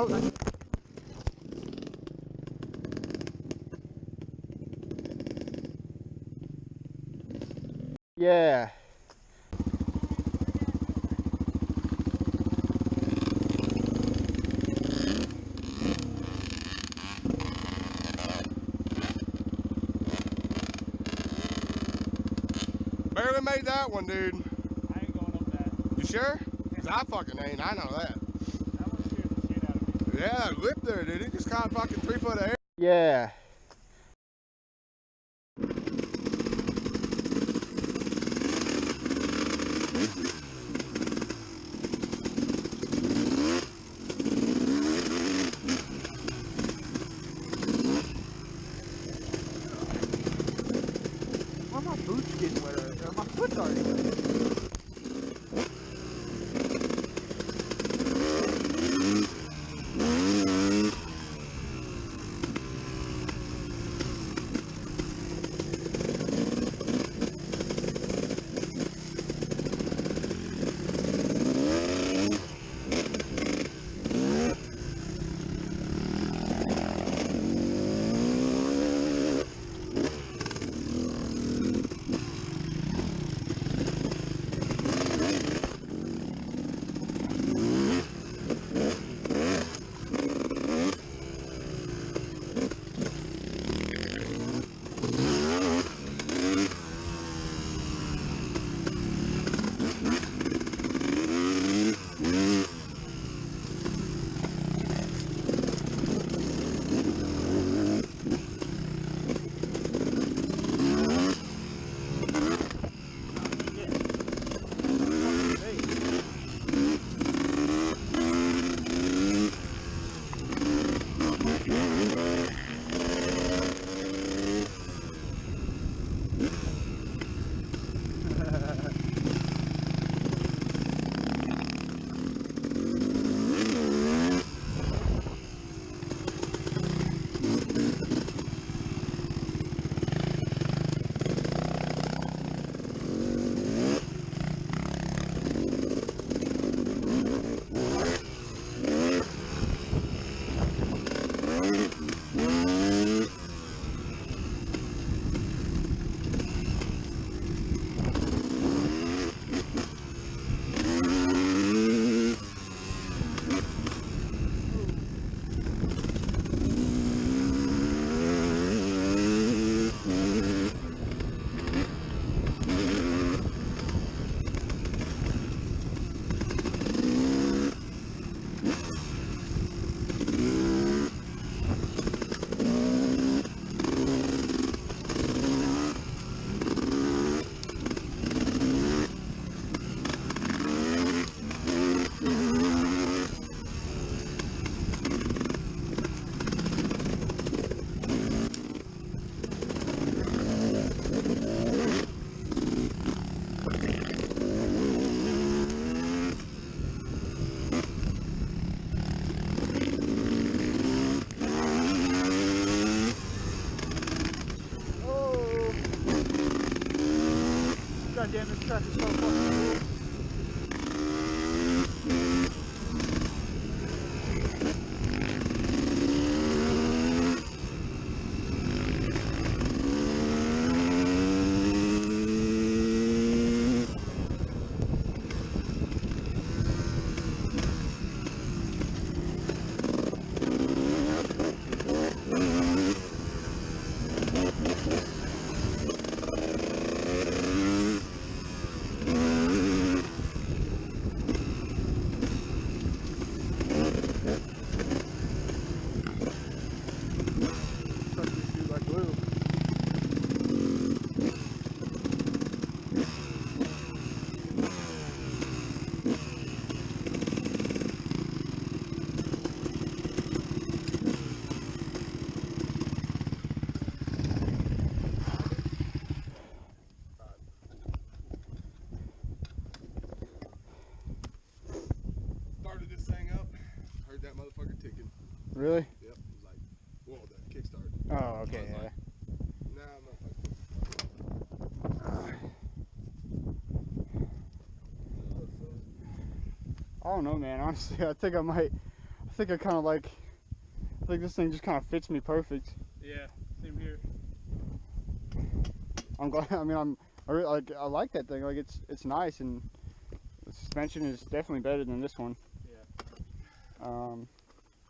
Oh, yeah. Barely made that one, dude. I ain't going up that. You sure? Cause I fucking ain't. I know that. That one scared the shit out of me. Yeah, that lip there, dude. He just caught fucking 3 foot of air. Yeah. Why are my boots getting wetter? My foot's already wet. God damn, this truck is so fucking cool. Really? Yep. It was like, well, the kickstart. Oh, okay, yeah. Like, nah, I don't know, man. Honestly, I think I think I kind of like. I think this thing just kind of fits me perfect. Yeah, same here. I'm glad. I mean, I like that thing. Like it's nice, and the suspension is definitely better than this one. Yeah.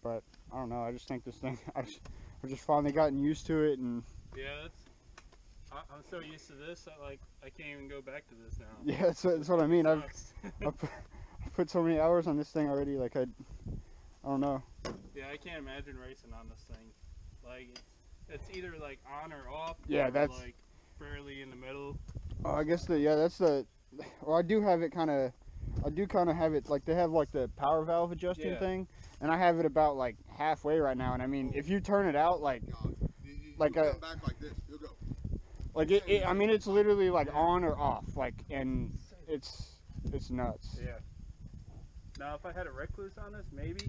But I don't know. I just think this thing. I've just finally gotten used to it, and Yeah, I'm so used to this that like I can't even go back to this now. yeah, that's what I mean. I've Sucks. put so many hours on this thing already. Like I don't know. Yeah, I can't imagine racing on this thing. Like it's either like on or off. Yeah, or that's. like fairly in the middle. Oh, I guess that's the. Well, I do have it kind of. I do kind of have it like they have like the power valve adjusting thing, and I have it about like halfway right now. And I mean, if you turn it out like Like you come back like this, you'll go. like I mean, it's literally like on or off, like, and it's nuts. Yeah. Now, if I had a recluse on this, maybe,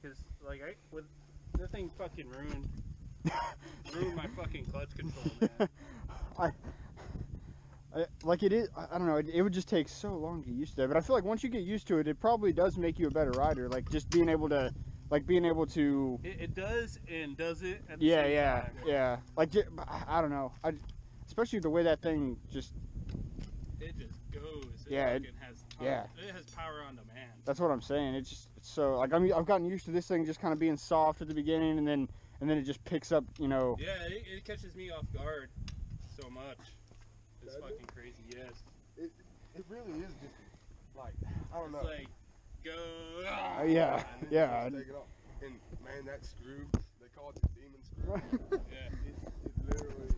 because like this thing fucking ruined my fucking clutch control, man. Like it is. I don't know. It would just take so long to get used to it. But I feel like once you get used to it, it probably does make you a better rider. Like just being able to. It does and does it at the Yeah, same yeah, time. yeah. Like I don't know. Especially the way that thing just. It just goes. Yeah, It has power on demand. That's what I'm saying. It's so like I've gotten used to this thing just kind of being soft at the beginning, and then it just picks up. You know. Yeah, it catches me off guard so much. It's fucking crazy. Yes. It really is just like I don't know. It's like go. Yeah, And then yeah. you just take it off. And man, that screw, they call it the demon screw. Yeah. It's literally